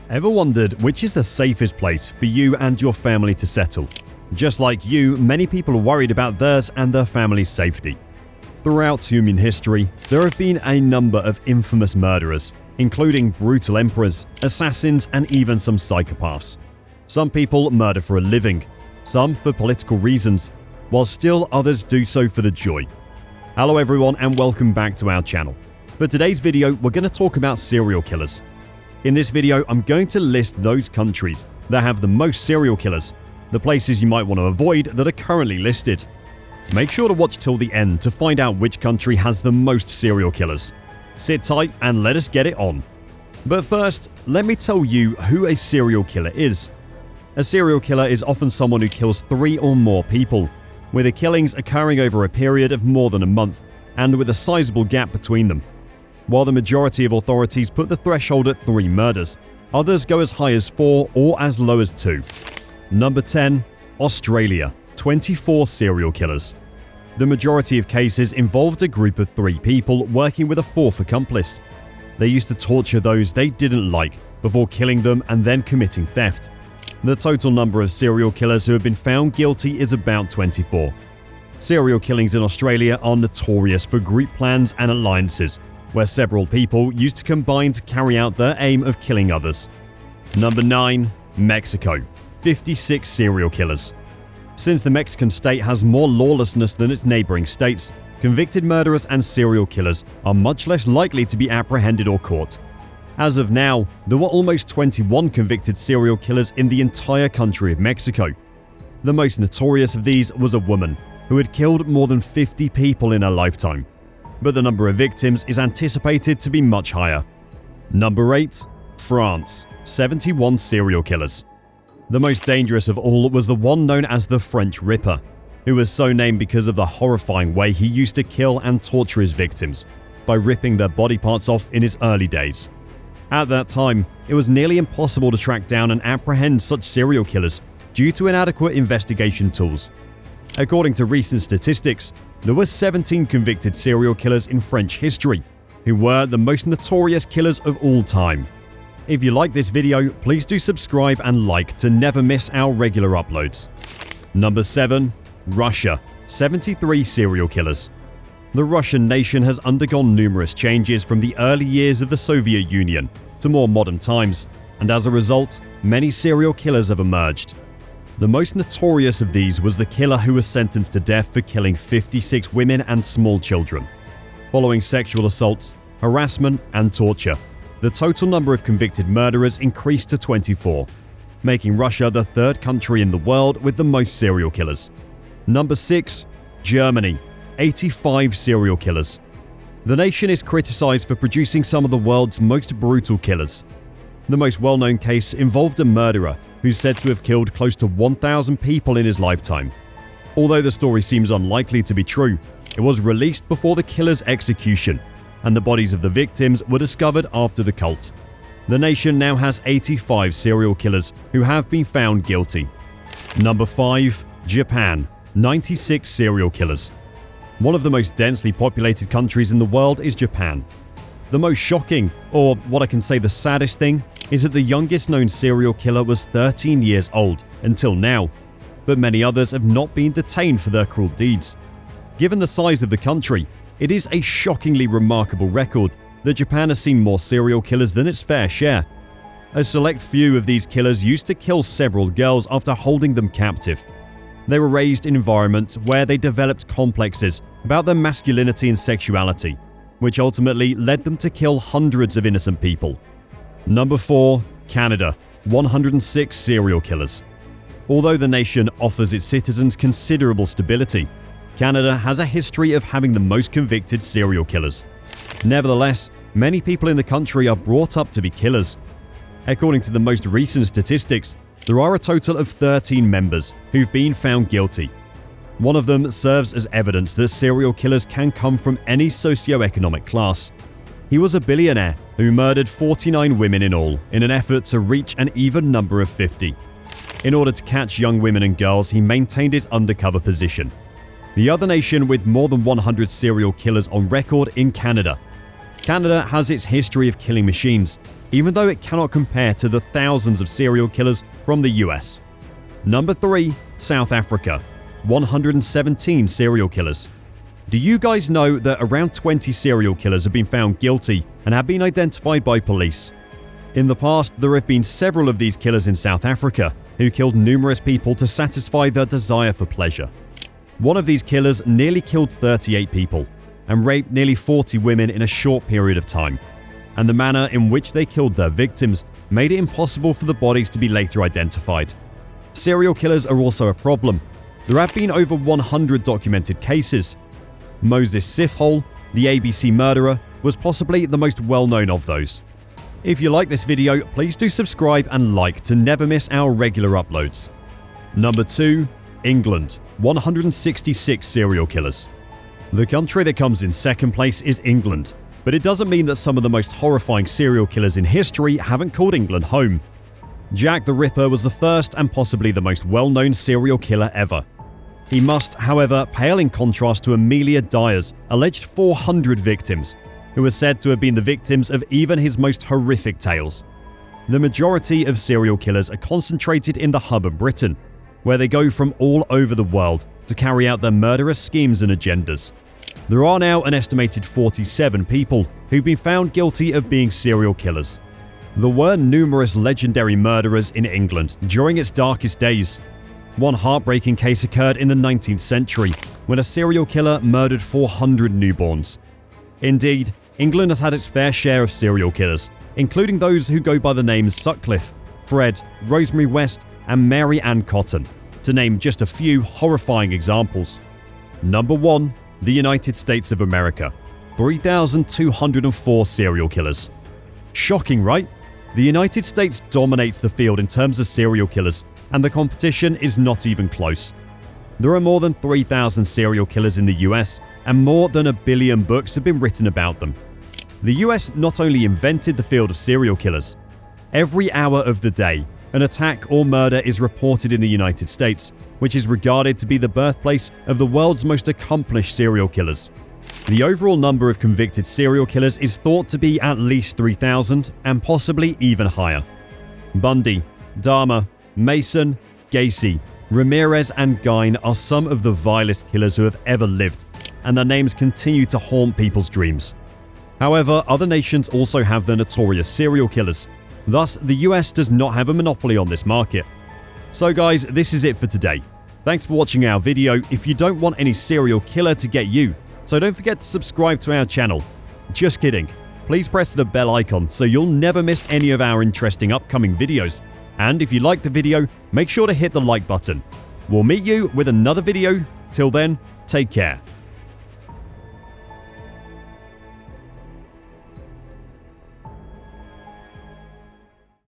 Ever wondered which is the safest place for you and your family to settle? Just like you, many people are worried about theirs and their family's safety. Throughout human history, there have been a number of infamous murderers, including brutal emperors, assassins, and even some psychopaths. Some people murder for a living, some for political reasons, while still others do so for the joy. Hello everyone and welcome back to our channel. For today's video, we're going to talk about serial killers. In this video, I'm going to list those countries that have the most serial killers, the places you might want to avoid that are currently listed. Make sure to watch till the end to find out which country has the most serial killers. Sit tight and let us get it on. But first, let me tell you who a serial killer is. A serial killer is often someone who kills 3 or more people, with the killings occurring over a period of more than a month, and with a sizable gap between them. While the majority of authorities put the threshold at 3 murders, others go as high as 4 or as low as 2. Number 10. Australia. 24 serial killers. The majority of cases involved a group of 3 people working with a 4th accomplice. They used to torture those they didn't like before killing them and then committing theft. The total number of serial killers who have been found guilty is about 24. Serial killings in Australia are notorious for group plans and alliances, where several people used to combine to carry out their aim of killing others. Number 9. Mexico. 56 serial killers. Since the Mexican state has more lawlessness than its neighboring states, convicted murderers and serial killers are much less likely to be apprehended or caught. As of now, there were almost 21 convicted serial killers in the entire country of Mexico. The most notorious of these was a woman who had killed more than 50 people in her lifetime, but the number of victims is anticipated to be much higher. Number 8. France. 71 serial killers. The most dangerous of all was the one known as the French Ripper, who was so named because of the horrifying way he used to kill and torture his victims by ripping their body parts off in his early days. At that time, it was nearly impossible to track down and apprehend such serial killers due to inadequate investigation tools. According to recent statistics, there were 17 convicted serial killers in French history, who were the most notorious killers of all time. If you like this video, please do subscribe and like to never miss our regular uploads. Number 7. Russia. 73 serial killers. The Russian nation has undergone numerous changes from the early years of the Soviet Union to more modern times, and as a result, many serial killers have emerged. The most notorious of these was the killer who was sentenced to death for killing 56 women and small children. Following sexual assaults, harassment, and torture, the total number of convicted murderers increased to 24, making Russia the 3rd country in the world with the most serial killers. Number 6. Germany. 85 serial killers. The nation is criticized for producing some of the world's most brutal killers. The most well-known case involved a murderer who's said to have killed close to 1,000 people in his lifetime. Although the story seems unlikely to be true, it was released before the killer's execution, and the bodies of the victims were discovered after the cult. The nation now has 85 serial killers who have been found guilty. Number 5. Japan. 96 serial killers. One of the most densely populated countries in the world is Japan. The most shocking, or what I can say the saddest thing, is that the youngest known serial killer was 13 years old until now, but many others have not been detained for their cruel deeds. Given the size of the country, it is a shockingly remarkable record that Japan has seen more serial killers than its fair share. A select few of these killers used to kill several girls after holding them captive. They were raised in environments where they developed complexes about their masculinity and sexuality, which ultimately led them to kill hundreds of innocent people. Number 4. Canada. 106 serial killers. Although the nation offers its citizens considerable stability, Canada has a history of having the most convicted serial killers. Nevertheless, many people in the country are brought up to be killers. According to the most recent statistics, there are a total of 13 members who've been found guilty. One of them serves as evidence that serial killers can come from any socioeconomic class. He was a billionaire who murdered 49 women in all in an effort to reach an even number of 50. In order to catch young women and girls, he maintained his undercover position. The other nation with more than 100 serial killers on record in Canada. Canada has its history of killing machines, even though it cannot compare to the thousands of serial killers from the US. Number 3. South Africa. 117 serial killers. Do you guys know that around 20 serial killers have been found guilty and have been identified by police? In the past, there have been several of these killers in South Africa who killed numerous people to satisfy their desire for pleasure. One of these killers nearly killed 38 people and raped nearly 40 women in a short period of time. And the manner in which they killed their victims made it impossible for the bodies to be later identified. Serial killers are also a problem. There have been over 100 documented cases. Moses Sifhole, the ABC murderer, was possibly the most well-known of those. If you like this video, please do subscribe and like to never miss our regular uploads. Number 2. England. 166 serial killers. The country that comes in second place is England, but it doesn't mean that some of the most horrifying serial killers in history haven't called England home. Jack the Ripper was the first and possibly the most well-known serial killer ever. He must, however, pale in contrast to Amelia Dyer's alleged 400 victims, who are said to have been the victims of even his most horrific tales. The majority of serial killers are concentrated in the hub of Britain, where they go from all over the world to carry out their murderous schemes and agendas. There are now an estimated 47 people who've been found guilty of being serial killers. There were numerous legendary murderers in England during its darkest days. One heartbreaking case occurred in the 19th century when a serial killer murdered 400 newborns. Indeed, England has had its fair share of serial killers, including those who go by the names Sutcliffe, Fred, Rosemary West, and Mary Ann Cotton, to name just a few horrifying examples. Number 1. The United States of America. 3,204 serial killers. Shocking, right? The United States dominates the field in terms of serial killers, and the competition is not even close. There are more than 3,000 serial killers in the US, and more than 1 billion books have been written about them. The US not only invented the field of serial killers. Every hour of the day, an attack or murder is reported in the United States, which is regarded to be the birthplace of the world's most accomplished serial killers. The overall number of convicted serial killers is thought to be at least 3,000 and possibly even higher. Bundy, Dahmer, Mason, Gacy, Ramirez, and Gein are some of the vilest killers who have ever lived, and their names continue to haunt people's dreams. However, other nations also have their notorious serial killers. Thus, the US does not have a monopoly on this market. So guys, this is it for today. Thanks for watching our video. If you don't want any serial killer to get you, so don't forget to subscribe to our channel. Just kidding. Please press the bell icon so you'll never miss any of our interesting upcoming videos. And if you liked the video, make sure to hit the like button. We'll meet you with another video. Till then, take care.